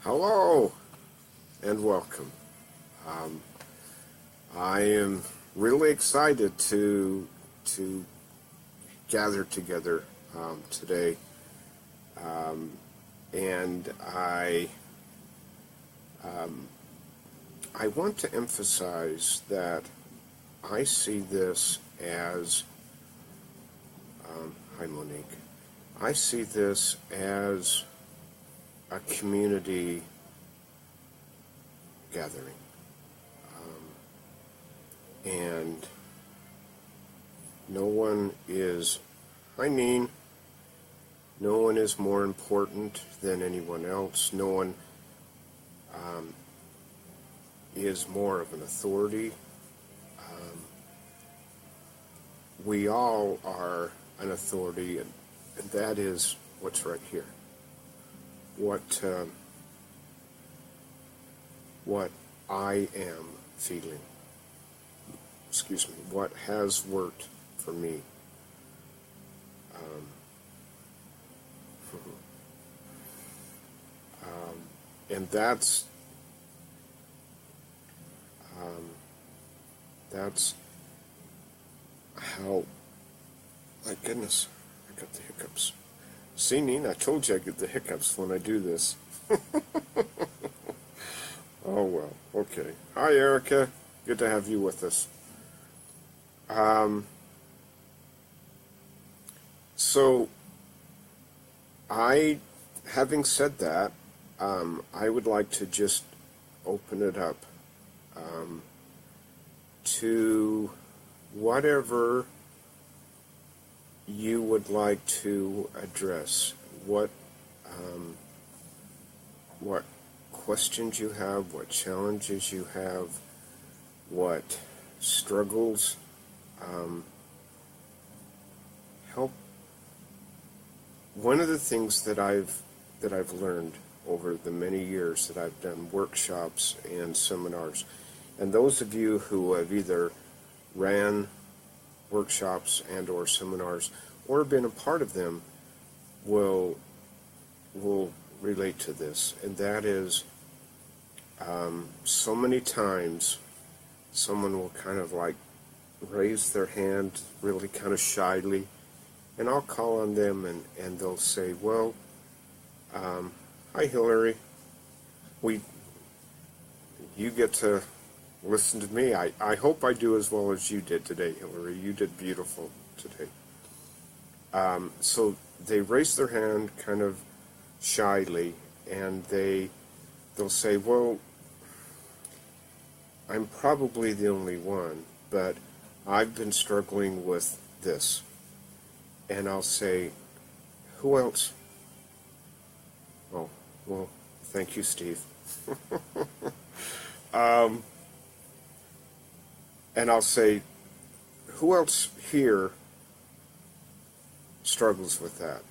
Hello and welcome. I am really excited to gather together today, and I want to emphasize that I see this as hi Monique. I see this as a community gathering. And no one is, no one is more important than anyone else. No one is more of an authority. We all are an authority, and that is what's right here. What I am feeling. Excuse me. What has worked for me. And that's how. My goodness, I got the hiccups. See, Nina, I told you I get the hiccups when I do this. Oh, well, okay. Hi, Erica. Good to have you with us. So, having said that, I would like to just open it up to whatever you would like to address, what questions you have, what challenges you have, what struggles. Help. One of the things that I've learned over the many years that I've done workshops and seminars, and those of you who have either ran workshops and or seminars or been a part of them will relate to this, and that is so many times someone will kind of like raise their hand really kind of shyly, and I'll call on them and they'll say, well, hi Hillary, you get to listen to me. I hope I do as well as you did today, Hillary. You did beautiful today. So they raise their hand kind of shyly, and they'll say, well, I'm probably the only one, but I've been struggling with this. And I'll say, who else? Oh, well, thank you, Steve. And I'll say, who else here struggles with that?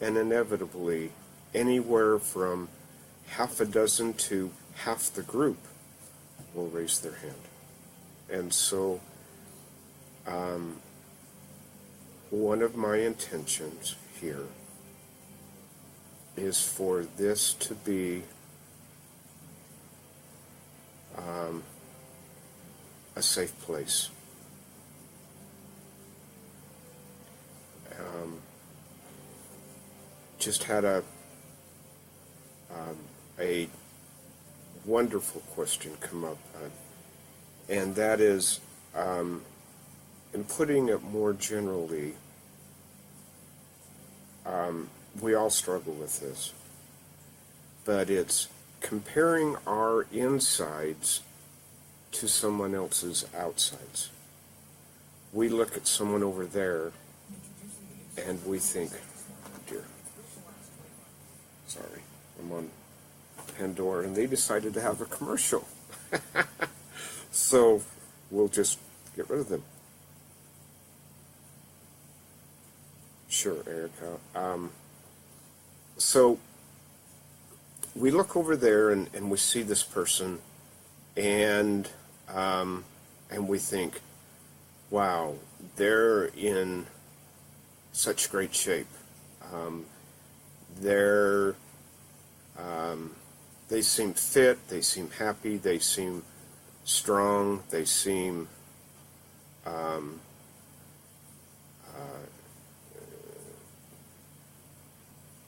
And inevitably, anywhere from half a dozen to half the group will raise their hand. And so, one of my intentions here is for this to be a safe place. Just had a wonderful question come up, and that is, in putting it more generally, we all struggle with this, but it's comparing our insides to someone else's outsides. We look at someone over there and we think, oh dear, sorry, I'm on Pandora, and they decided to have a commercial. So we'll just get rid of them. Sure, Erica. So we look over there and we see this person, and we think, wow, they're in such great shape. They're They seem fit, they seem happy, they seem strong, um,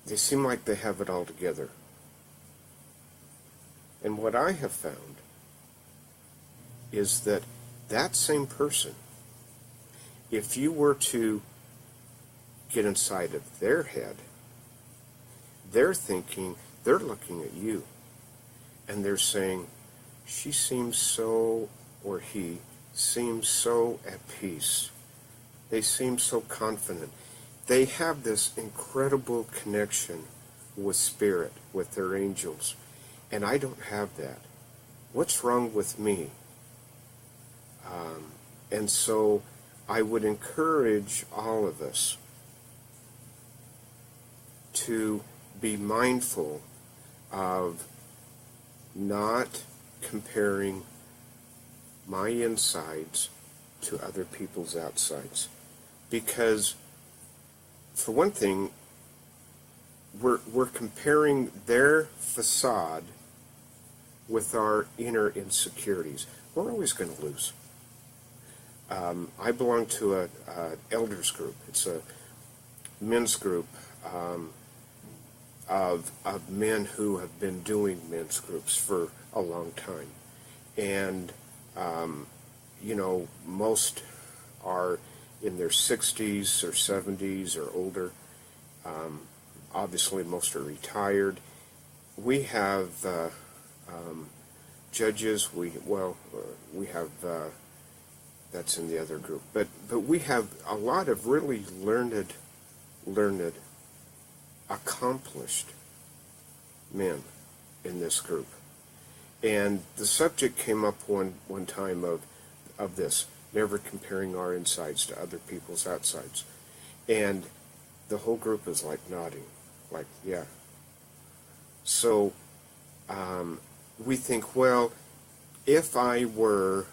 they seem like they have it all together. And what I have found is that that same person, if you were to get inside of their head, they're thinking, they're looking at you, and they're saying, she seems so, or he seems so at peace. They seem so confident. They have this incredible connection with spirit, with their angels, and I don't have that. What's wrong with me? And so I would encourage all of us to be mindful of not comparing my insides to other people's outsides. Because, for one thing, we're comparing their facade with our inner insecurities. We're always going to lose. I belong to a elders group. It's a men's group of men who have been doing men's groups for a long time. And, most are in their 60s or 70s or older. Obviously, most are retired. We have judges. We have that's in the other group. But we have a lot of really learned, accomplished men in this group. And the subject came up one time of this, never comparing our insides to other people's outsides. And the whole group is like nodding, like, yeah. So we think, well, if I were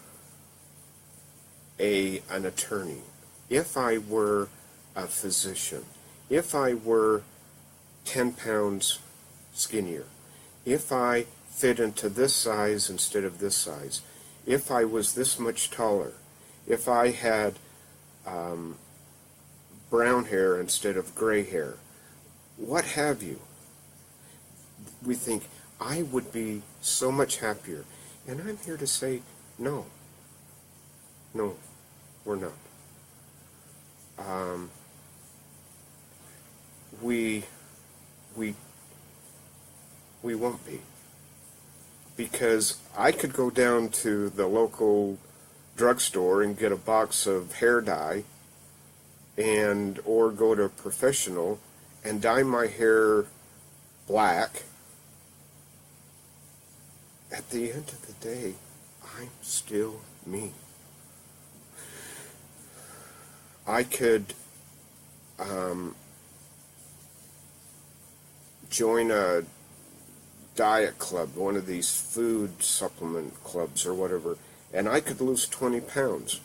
an attorney, if I were a physician, if I were 10 pounds skinnier, if I fit into this size instead of this size, if I was this much taller, if I had brown hair instead of gray hair, what have you, we think, I would be so much happier. And I'm here to say, no, we're not. We won't be. Because I could go down to the local drugstore and get a box of hair dye or go to a professional and dye my hair black. At the end of the day, I'm still me. I could join a diet club, one of these food supplement clubs or whatever, and I could lose 20 pounds.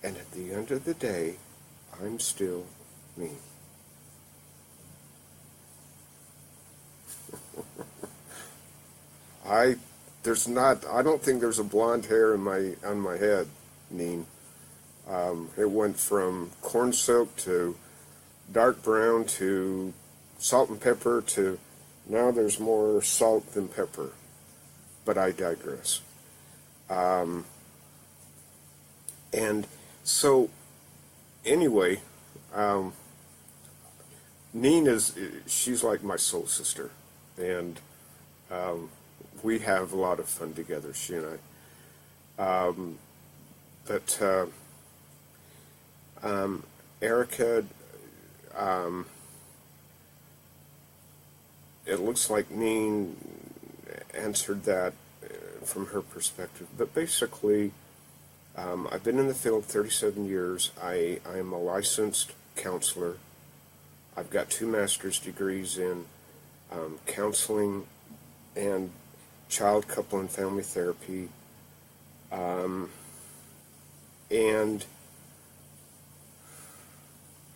And at the end of the day, I'm still me. I don't think there's a blonde hair on my head, Neen. It went from corn silk to dark brown to salt and pepper to now there's more salt than pepper. But I digress. And so, anyway, Neen she's like my soul sister. And we have a lot of fun together, she and I. But Erica, it looks like Neen answered that from her perspective. But basically, I've been in the field 37 years. I am a licensed counselor. I've got 2 master's degrees in counseling and child, couple, and family therapy. And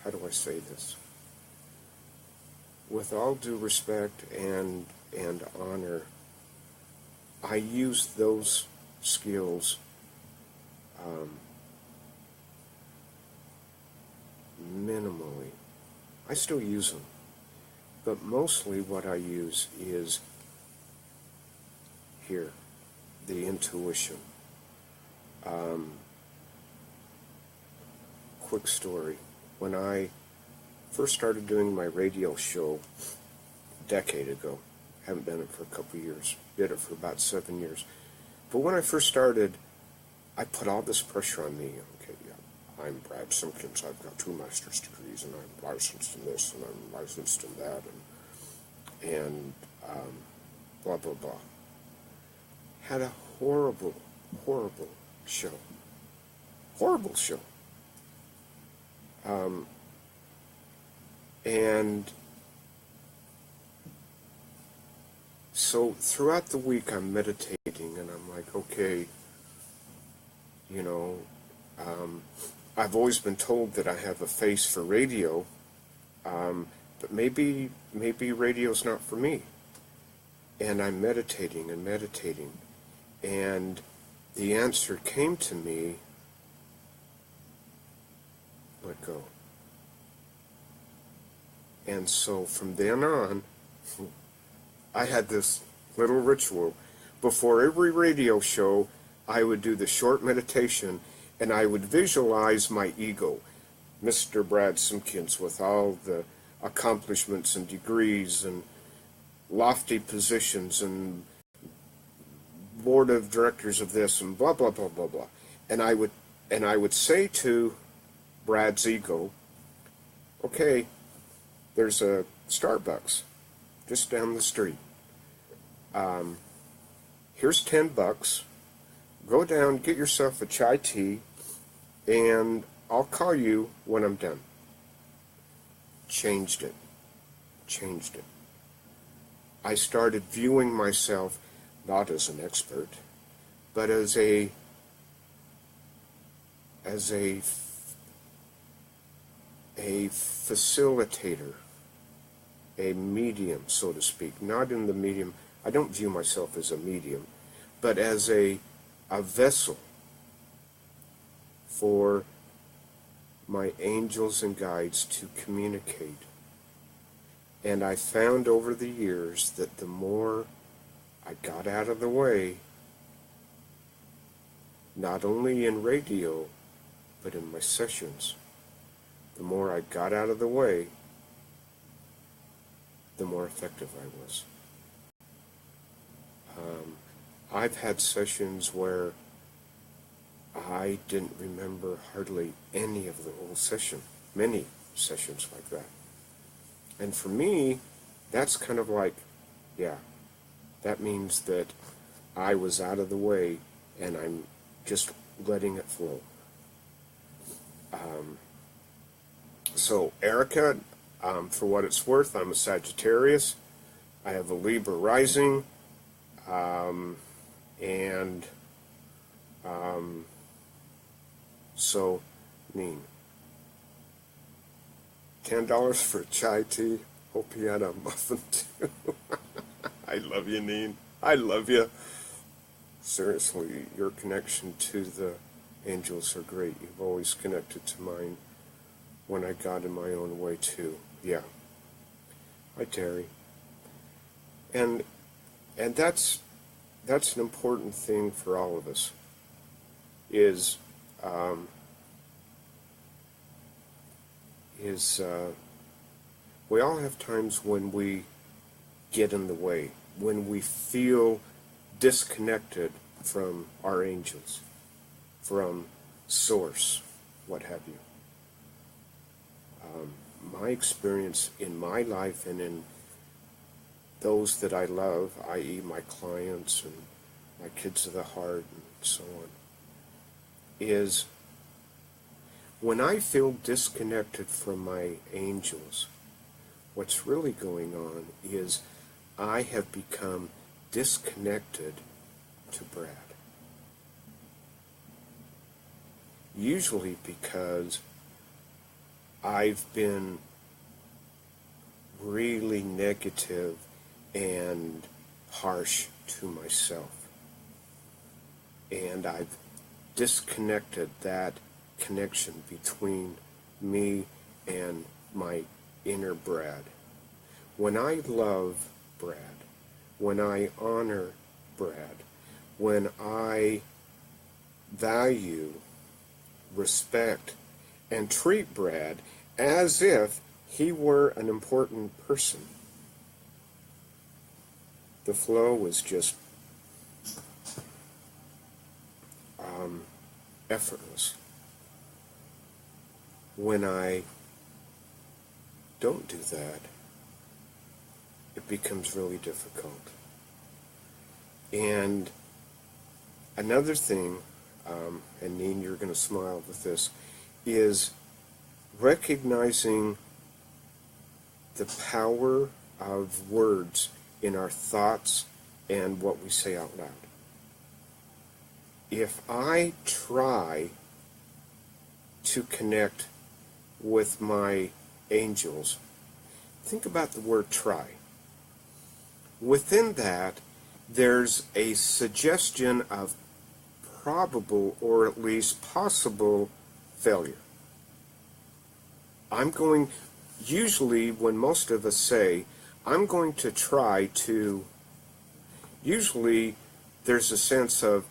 how do I say this? With all due respect and and honor, I use those skills minimally. I still use them, but mostly what I use is here, the intuition. Quick story. When I first started doing my radio show a decade ago, haven't done it for a couple of years, did it for about 7 years. But when I first started, I put all this pressure on me. Okay, yeah, I'm Brad Simkins. I've got 2 master's degrees, and I'm licensed in this, and I'm licensed in that, and blah, blah, blah. Had a horrible, horrible show. Horrible show. And so throughout the week I'm meditating, and I'm like, okay, you know, I've always been told that I have a face for radio, but maybe radio's not for me. And I'm meditating and meditating, and the answer came to me: let go. And so from then on, I had this little ritual. Before every radio show, I would do the short meditation, and I would visualize my ego, Mr. Brad Simkins, with all the accomplishments and degrees and lofty positions and board of directors of this and blah, blah, blah, blah, blah. And I would say to Brad's ego, okay, there's a Starbucks just down the street. Here's $10. Go down, get yourself a chai tea, and I'll call you when I'm done. Changed it. I started viewing myself not as an expert, but as a facilitator, a medium, so to speak. Not in the medium, I don't view myself as a medium, but as a vessel for my angels and guides to communicate. And I found over the years that the more I got out of the way, not only in radio, but in my sessions, the more I got out of the way, the more effective I was. I've had sessions where I didn't remember hardly any of the whole session, many sessions like that. And for me, that's kind of like, yeah, that means that I was out of the way and I'm just letting it flow. So Erica, for what it's worth, I'm a Sagittarius. I have a Libra rising, and so mean. $10 for a chai tea. Hope you had a muffin too. I love you, Neen. I love you. Seriously, your connection to the angels are great. You've always connected to mine when I got in my own way too. Yeah. Hi, Terry. And that's an important thing for all of us. Is we all have times when we get in the way, when we feel disconnected from our angels, from Source, what have you. My experience in my life and in those that I love, i.e. my clients and my kids of the heart and so on, is when I feel disconnected from my angels, what's really going on is I have become disconnected to Brad. Usually because I've been really negative and harsh to myself. And I've disconnected that connection between me and my inner Brad. When I love Brad, when I honor Brad, when I value, respect, and treat Brad as if he were an important person, the flow was just effortless. When I don't do that, it becomes really difficult. And another thing, and Neen, you're going to smile with this, is recognizing the power of words in our thoughts and what we say out loud. If I try to connect with my angels, think about the word try. Within that, there's a suggestion of probable, or at least possible, failure. Usually when most of us say, I'm going to try to, usually there's a sense of,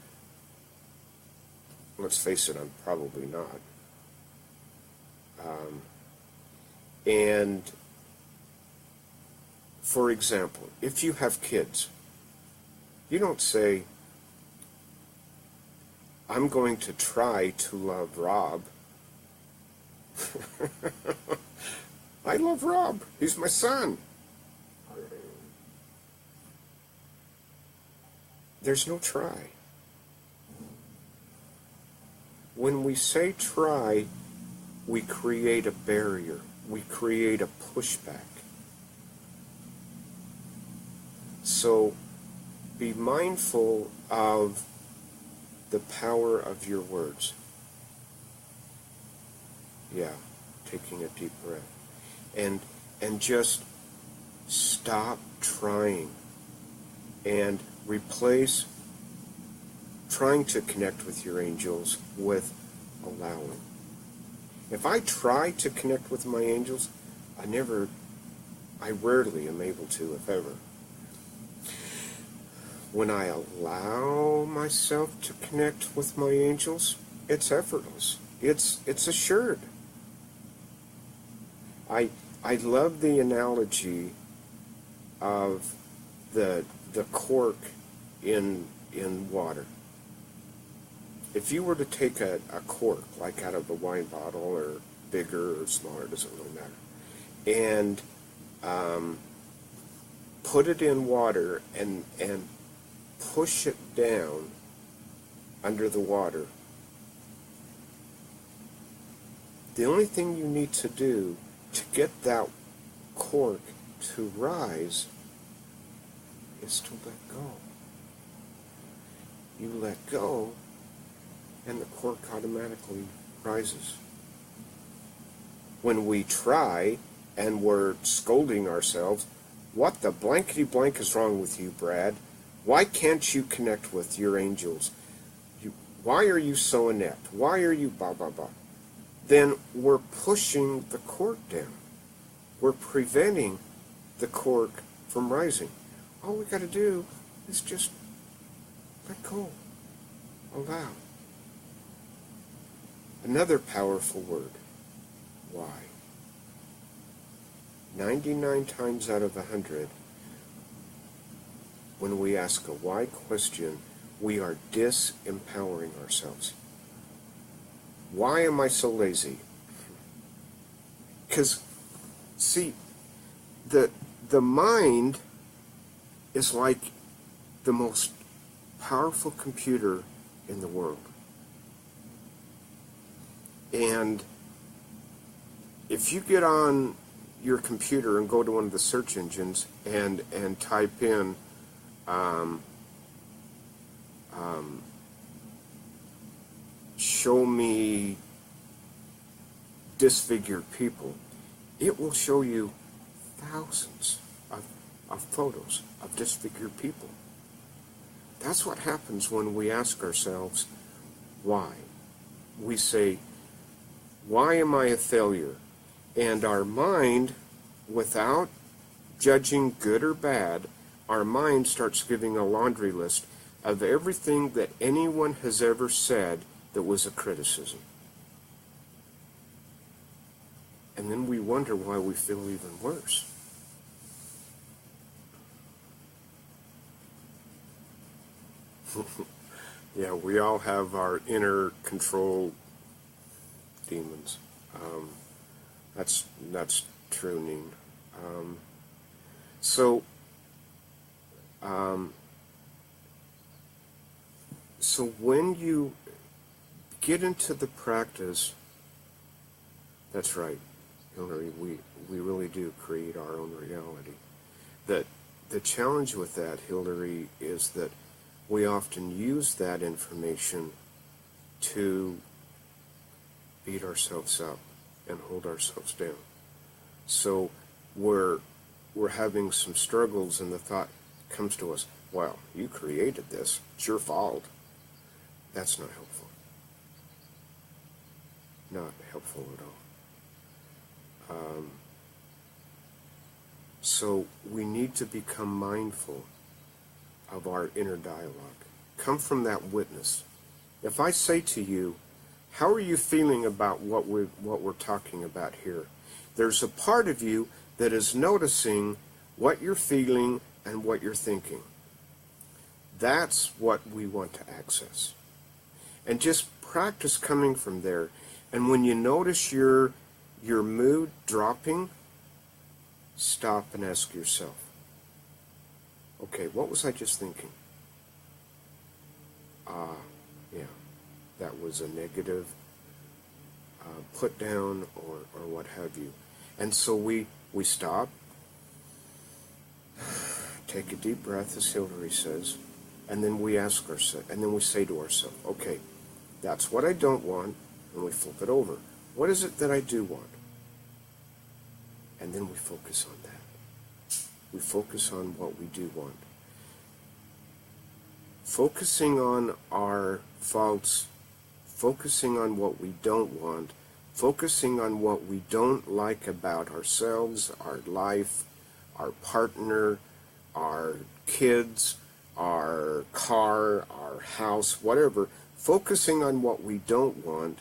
let's face it, I'm probably not. And for example, if you have kids, you don't say, I'm going to try to love Rob. I love Rob. He's my son. There's no try. When we say try, we create a barrier. We create a pushback. So be mindful of the power of your words. Yeah, taking a deep breath. And just stop trying and replace trying to connect with your angels with allowing. If I try to connect with my angels, I rarely am able to, if ever. When I allow myself to connect with my angels, it's effortless. It's assured. I love the analogy of the cork in water. If you were to take a cork, like out of a wine bottle, or bigger or smaller, doesn't really matter, and put it in water and push it down under the water, the only thing you need to do to get that cork to rise is to let go. You let go, and the cork automatically rises. When we try, and we're scolding ourselves, what the blankety blank is wrong with you, Brad? Why can't you connect with your angels? Why are you so inept? Why are you blah, blah, blah? Then we're pushing the cork down. We're preventing the cork from rising. All we got to do is just let go. Allow. Another powerful word, why. 99 times out of 100, when we ask a why question, we are disempowering ourselves. Why am I so lazy? Because, see, the mind is like the most powerful computer in the world. And if you get on your computer and go to one of the search engines and type in show me disfigured people, it will show you thousands of photos of disfigured people. That's what happens when we ask ourselves, why? We say, why am I a failure? And our mind, without judging good or bad, our mind starts giving a laundry list of everything that anyone has ever said that was a criticism. And then we wonder why we feel even worse. Yeah, we all have our inner control demons. That's true, Neen. So when you get into the practice, that's right, Hillary, we really do create our own reality. That the challenge with that, Hillary, is that we often use that information to beat ourselves up and hold ourselves down. So we're having some struggles, and the thought comes to us, well, you created this, it's your fault. That's not helpful. Not helpful at all. So we need to become mindful of our inner dialogue. Come from that witness. If I say to you, how are you feeling about what we're talking about here? There's a part of you that is noticing what you're feeling and what you're thinking. That's what we want to access. And just practice coming from there. And when you notice your mood dropping, stop and ask yourself, okay, what was I just thinking? Yeah, that was a negative put down or what have you. And so we stop, take a deep breath, as Hillary says, and then we ask ourselves, and then we say to ourselves, okay, that's what I don't want, and we flip it over. What is it that I do want? And then we focus on that. We focus on what we do want. Focusing on our faults, focusing on what we don't want, focusing on what we don't like about ourselves, our life, our partner, our kids, our car, our house, whatever, focusing on what we don't want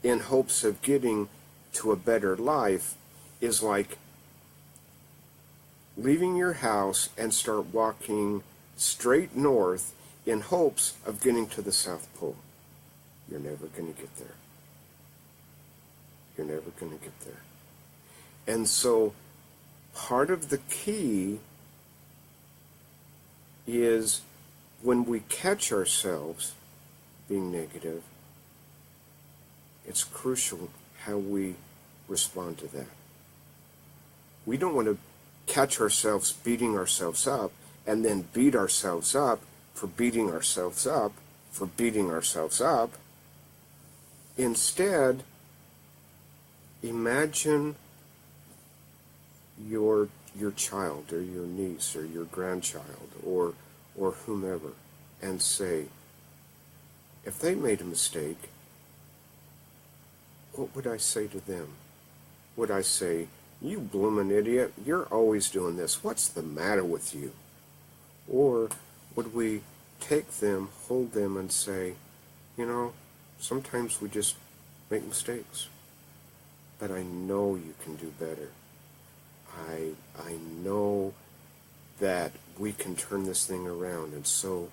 in hopes of getting to a better life is like leaving your house and start walking straight north in hopes of getting to the South Pole. You're never going to get there. You're never going to get there. And so part of the key is when we catch ourselves being negative, it's crucial how we respond to that. We don't want to catch ourselves beating ourselves up and then beat ourselves up for beating ourselves up for beating ourselves up. Instead, imagine your child or your niece or your grandchild or whomever and say, if they made a mistake, what would I say to them? Would I say, you bloomin' idiot, you're always doing this, what's the matter with you? Or would we take them, hold them, and say, you know, sometimes we just make mistakes, but I know you can do better. I know that we can turn this thing around, and so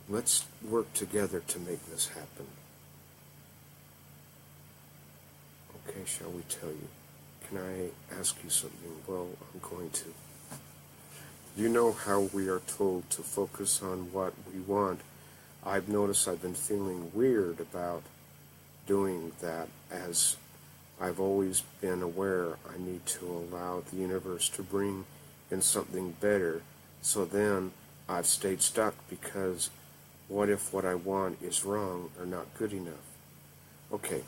let's work together to make this happen. Okay, shall we tell you? Can I ask you something? Well, I'm going to. You know how we are told to focus on what we want. I've noticed I've been feeling weird about doing that, as I've always been aware I need to allow the universe to bring in something better. So then I've stayed stuck because what if what I want is wrong or not good enough? Okay.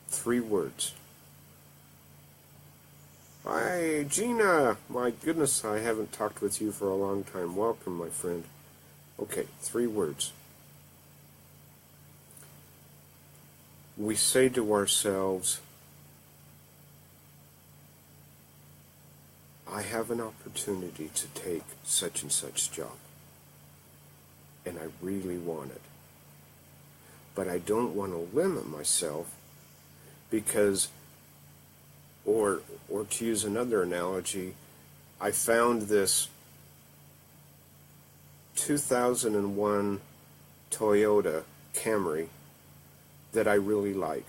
3 words. Hi, Gina. My goodness, I haven't talked with you for a long time. Welcome, my friend. Okay, 3 words. We say to ourselves, I have an opportunity to take such and such job, and I really want it. But I don't want to limit myself because, or to use another analogy, I found this 2001 Toyota Camry that I really like,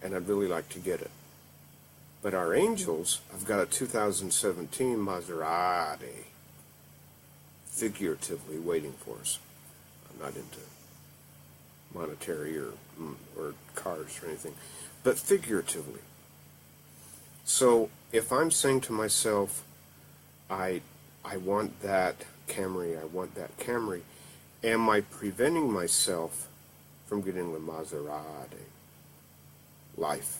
and I'd really like to get it. But our angels have got a 2017 Maserati figuratively waiting for us. I'm not into monetary or cars or anything, but figuratively. So if I'm saying to myself, I want that Camry, I want that Camry, am I preventing myself from getting the Maserati life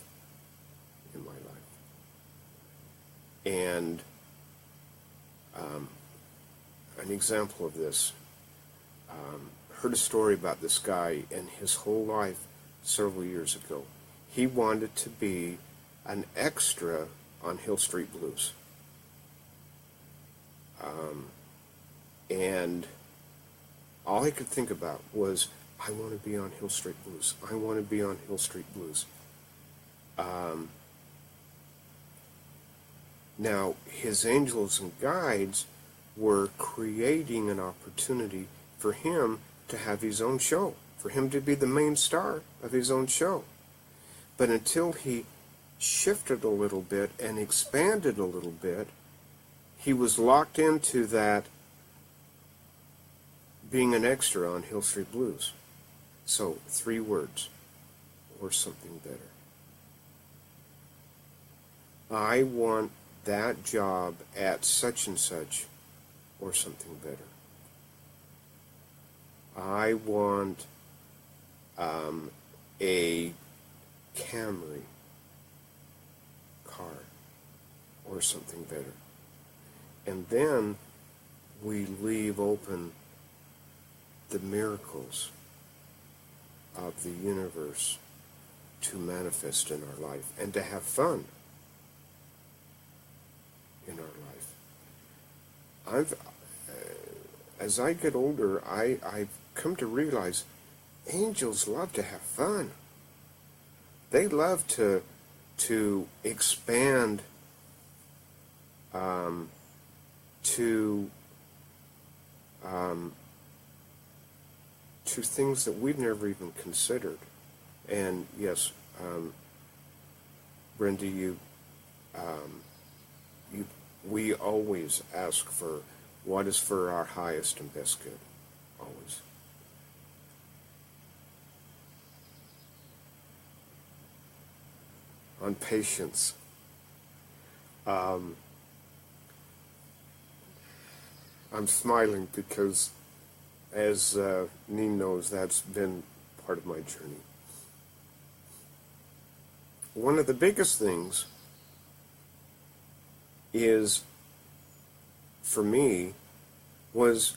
in my life? And an example of this, heard a story about this guy, and his whole life, several years ago, he wanted to be an extra on Hill Street Blues. And all he could think about was, I want to be on Hill Street Blues. I want to be on Hill Street Blues. Now, his angels and guides were creating an opportunity for him to have his own show, for him to be the main star of his own show. But until he shifted a little bit and expanded a little bit, he was locked into that being an extra on Hill Street Blues. So, 3 words, or something better. I want that job at such and such, or something better. I want a Camry car, or something better. And then we leave open the miracles of the universe to manifest in our life and to have fun in our life. As I get older, I've come to realize angels love to have fun. They love to expand to things that we've never even considered. And yes, Brenda, we always ask for what is for our highest and best good, always. On patience, I'm smiling because, as Neen knows, that's been part of my journey. One of the biggest things is, for me, was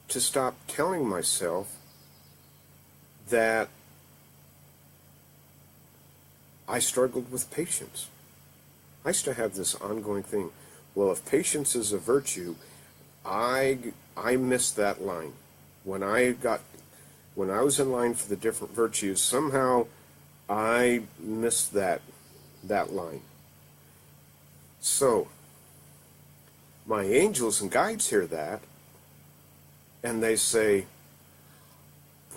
to stop telling myself that I struggled with patience. I used to have this ongoing thing. Well, if patience is a virtue, I missed that line. When I was in line for the different virtues, somehow I missed that line. So, my angels and guides hear that, and they say,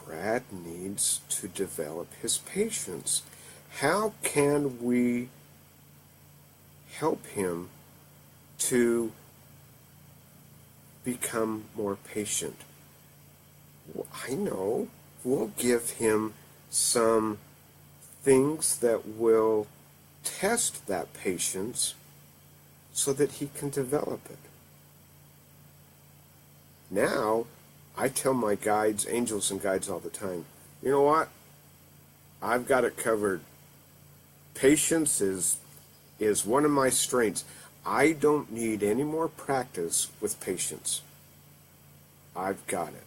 Brad needs to develop his patience. How can we help him to become more patient? Well, I know. We'll give him some things that will test that patience so that he can develop it. Now, I tell my guides, angels and guides all the time, you know what? I've got it covered. Patience is is one of my strengths. I don't need any more practice with patience. I've got it.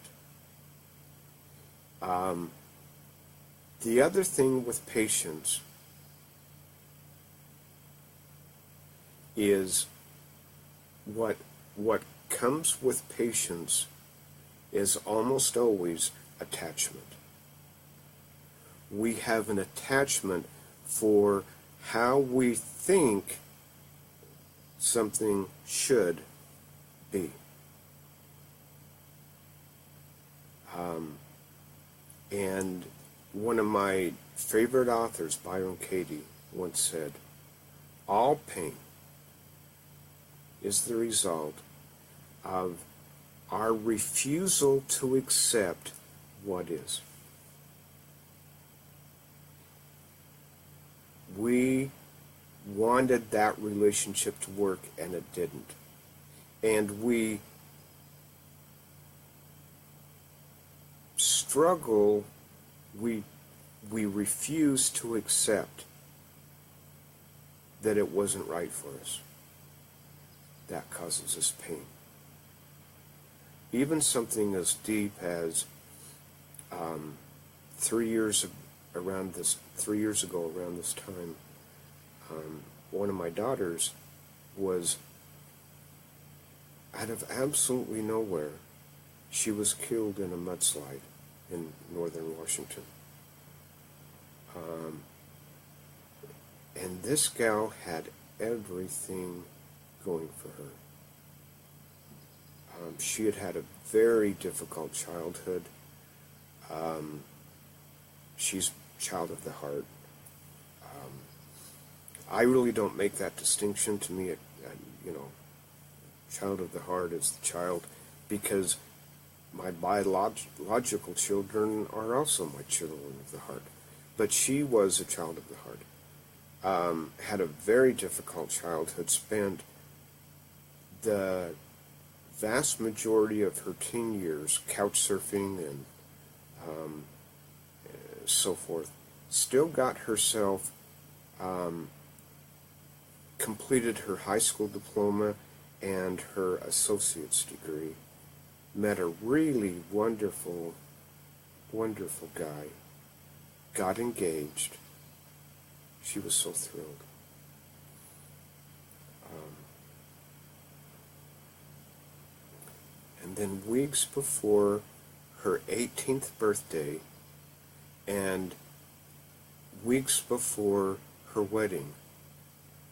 The other thing with patience is what comes with patience is almost always attachment. We have an attachment for how we think something should be. And one of my favorite authors, Byron Katie, once said, all pain is the result of our refusal to accept what is. We wanted that relationship to work and it didn't. And we struggle, we refuse to accept that it wasn't right for us. That causes us pain. Even something as deep as 3 years ago around this time, one of my daughters was out of absolutely nowhere. She was killed in a mudslide in northern Washington. And this gal had everything going for her. She had had a very difficult childhood. She's a child of the heart. I really don't make that distinction. To me, child of the heart is the child, because my biological children are also my children of the heart. But she was a child of the heart. Had a very difficult childhood, spent the vast majority of her teen years couch surfing and so forth. Still got herself completed her high school diploma and her associate's degree. Met a really wonderful, wonderful guy. Got engaged. She was so thrilled. And then weeks before her 18th birthday and weeks before her wedding,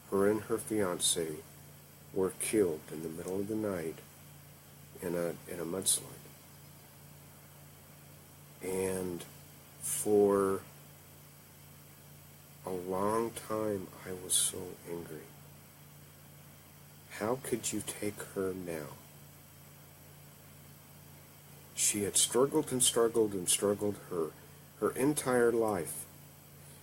her and her fiance were killed in the middle of the night in a mudslide. And for a long time I was so angry. How could you take her now? She had struggled and struggled and struggled her entire life.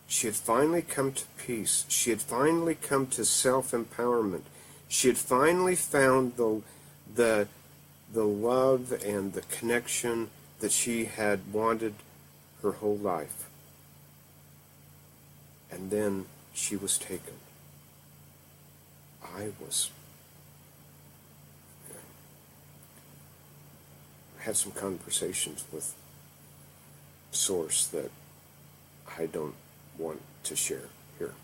She had finally come to peace. She had finally come to self-empowerment. She had finally found the love and the connection that she had wanted her whole life. And then she was taken. I had some conversations with Source that I don't want to share here.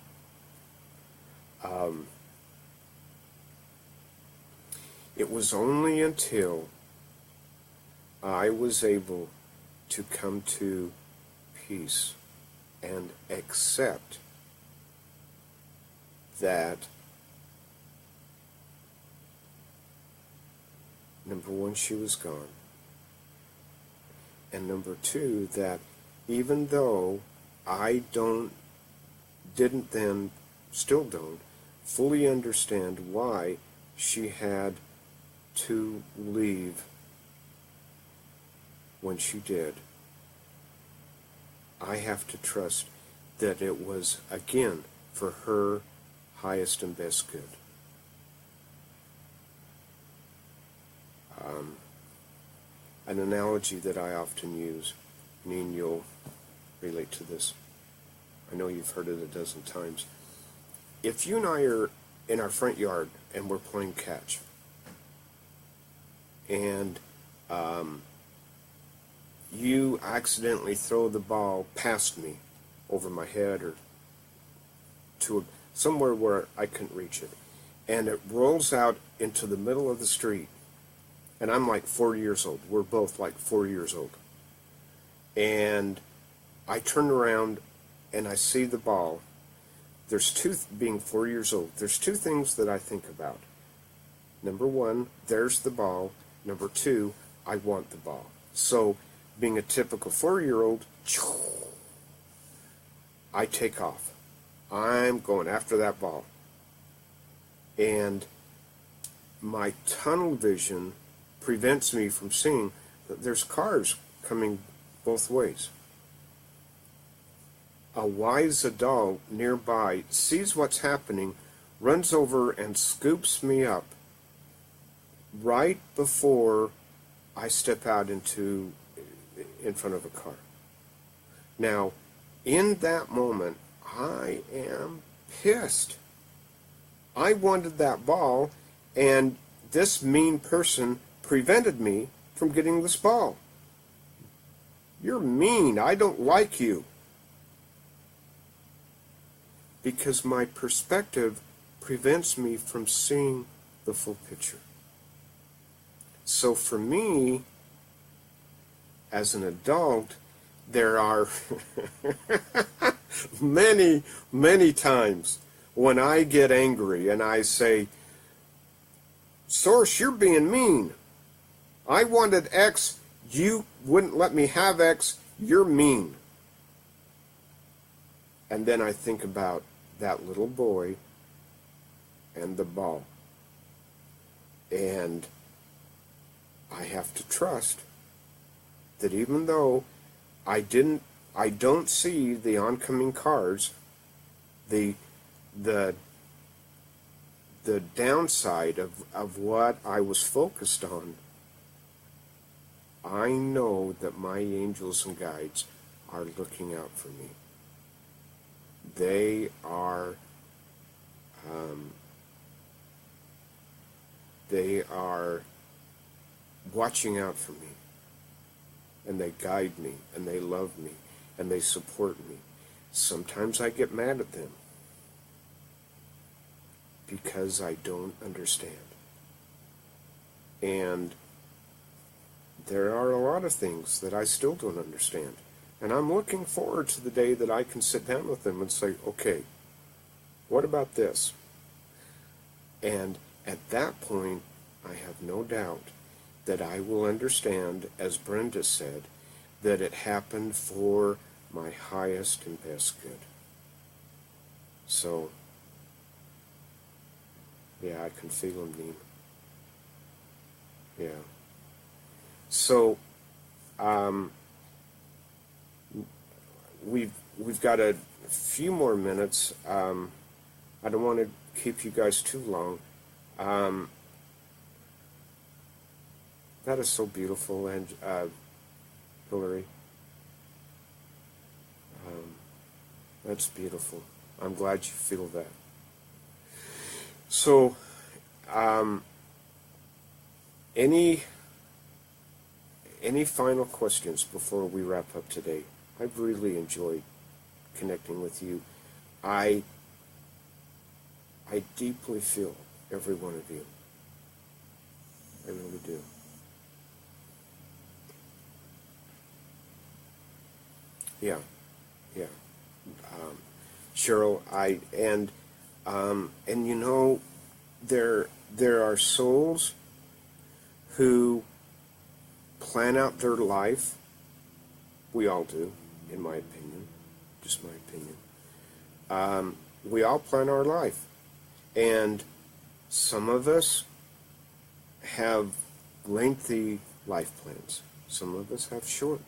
It was only until I was able to come to peace and accept that, number one, she was gone, and number two, that even though I didn't then, still don't, fully understand why she had to leave when she did, I have to trust that it was, again, for her highest and best good. An analogy that I often use, Neen, you'll relate to this. I know you've heard it a dozen times. if you and I are in our front yard and we're playing catch, and you accidentally throw the ball past me over my head or to somewhere where I couldn't reach it, and it rolls out into the middle of the street, and I'm like 4 years old. We're both like 4 years old. And I turn around and I see the ball. Being 4 years old, there's two things that I think about. Number one, there's the ball. Number two, I want the ball. So, being a typical 4-year-old, I take off. I'm going after that ball. And my tunnel vision prevents me from seeing that there's cars coming both ways. A wise adult nearby sees what's happening, runs over and scoops me up right before I step out in front of a car. Now, in that moment, I am pissed. I wanted that ball, and this mean person prevented me from getting this ball. You're mean. I don't like you. Because my perspective prevents me from seeing the full picture. So for me, as an adult, there are many, many times when I get angry and I say, Source, you're being mean. I wanted X, you wouldn't let me have X, you're mean. And then I think about that little boy and the ball. And I have to trust that even though I don't see the oncoming cars, the downside of what I was focused on, I know that my angels and guides are looking out for me. They are watching out for me, and they guide me, and they love me, and they support me. Sometimes I get mad at them because I don't understand. And there are a lot of things that I still don't understand. And I'm looking forward to the day that I can sit down with them and say, okay, what about this? And at that point, I have no doubt that I will understand, as Brenda said, that it happened for my highest and best good. So, yeah, I can feel them, Dean. Yeah. So, we've got a few more minutes. I don't want to keep you guys too long. That is so beautiful, and Hillary. That's beautiful. I'm glad you feel that. So, any final questions before we wrap up today? I've really enjoyed connecting with you. I deeply feel every one of you. I really do. Yeah. Cheryl, and you know, there are souls who plan out their life. We all do, in my opinion, just my opinion. We all plan our life, and some of us have lengthy life plans. Some of us have short.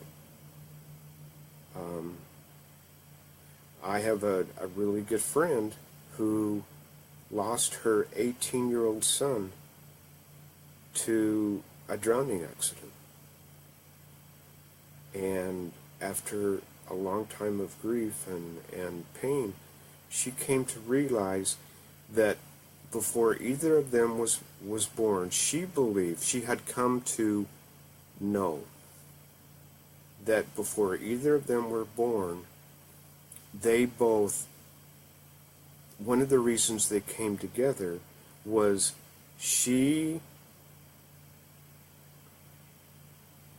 I have a really good friend who lost her 18-year-old son to a drowning accident. And after a long time of grief and pain, she came to realize that before either of them was born, she believed, she had come to know that before either of them were born, they both, one of the reasons they came together was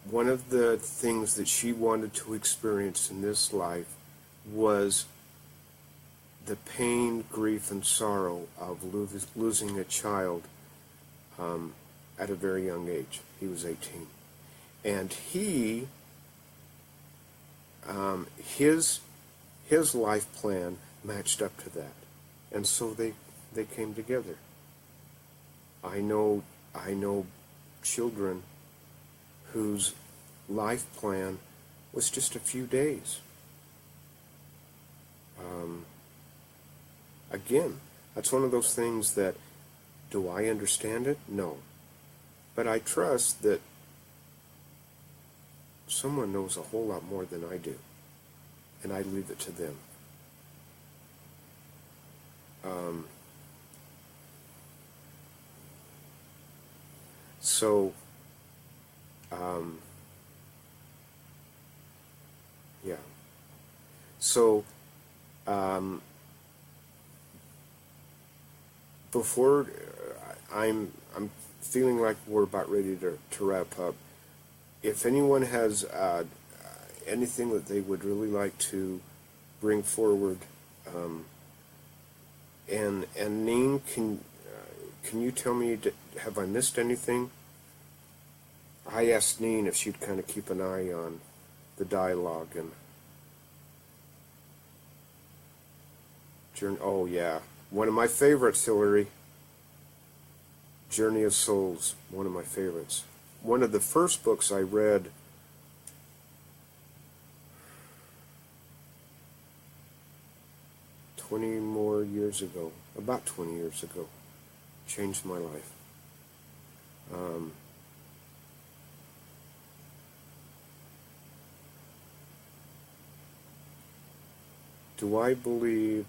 one of the things that she wanted to experience in this life was the pain, grief, and sorrow of losing a child at a very young age. He was 18. And his life plan matched up to that. And so they came together. I know children whose life plan was just a few days. Again, that's one of those things that, do I understand it? No. But I trust that someone knows a whole lot more than I do, and I leave it to them. Yeah. So, before I'm feeling like we're about ready to wrap up. If anyone has anything that they would really like to bring forward, and Neen, can you tell me, have I missed anything? I asked Neen if she'd kind of keep an eye on the dialogue and oh yeah, one of my favorites, Hillary. Journey of Souls, one of my favorites. One of the first books I read about 20 years ago, changed my life. Do I believe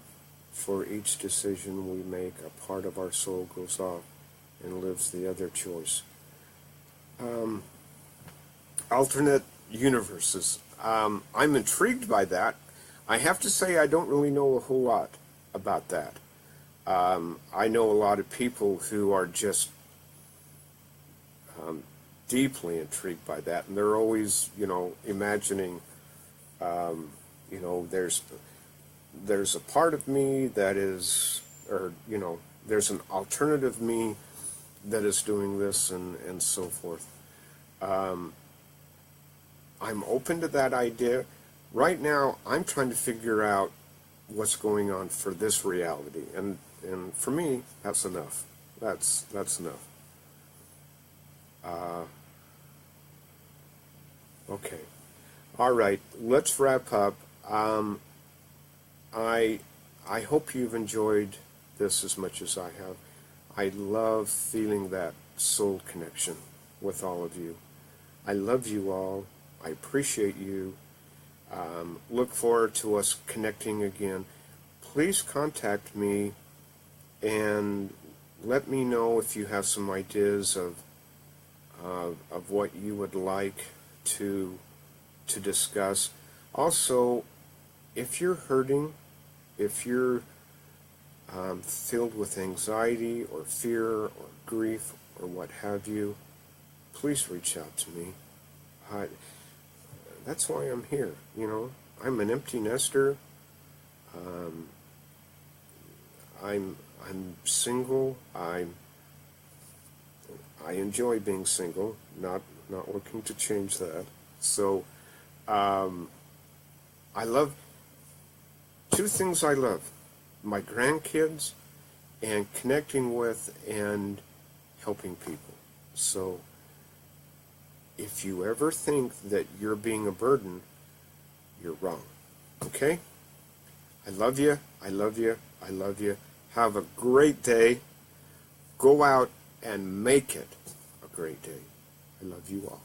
for each decision we make, a part of our soul goes off and lives the other choice? Alternate universes. I'm intrigued by that. I have to say I don't really know a whole lot about that. I know a lot of people who are just deeply intrigued by that, and they're always, imagining, there's a part of me that is, or, there's an alternative me that is doing this, and so forth. I'm open to that idea. Right now, I'm trying to figure out what's going on for this reality, and for me, that's enough. That's enough. Okay. All right. Let's wrap up. I hope you've enjoyed this as much as I have. I love feeling that soul connection with all of you. I love you all. I appreciate you. Look forward to us connecting again. Please contact me and let me know if you have some ideas of what you would like to discuss. Also, if you're hurting, if you're filled with anxiety or fear or grief or what have you, please reach out to me. That's why I'm here. I'm an empty nester. I'm single. I enjoy being single. Not looking to change that. So, I love two things. I love my grandkids and connecting with and helping people. So, if you ever think that you're being a burden, you're wrong. Okay? I love you. I love you. I love you. Have a great day. Go out and make it a great day. I love you all.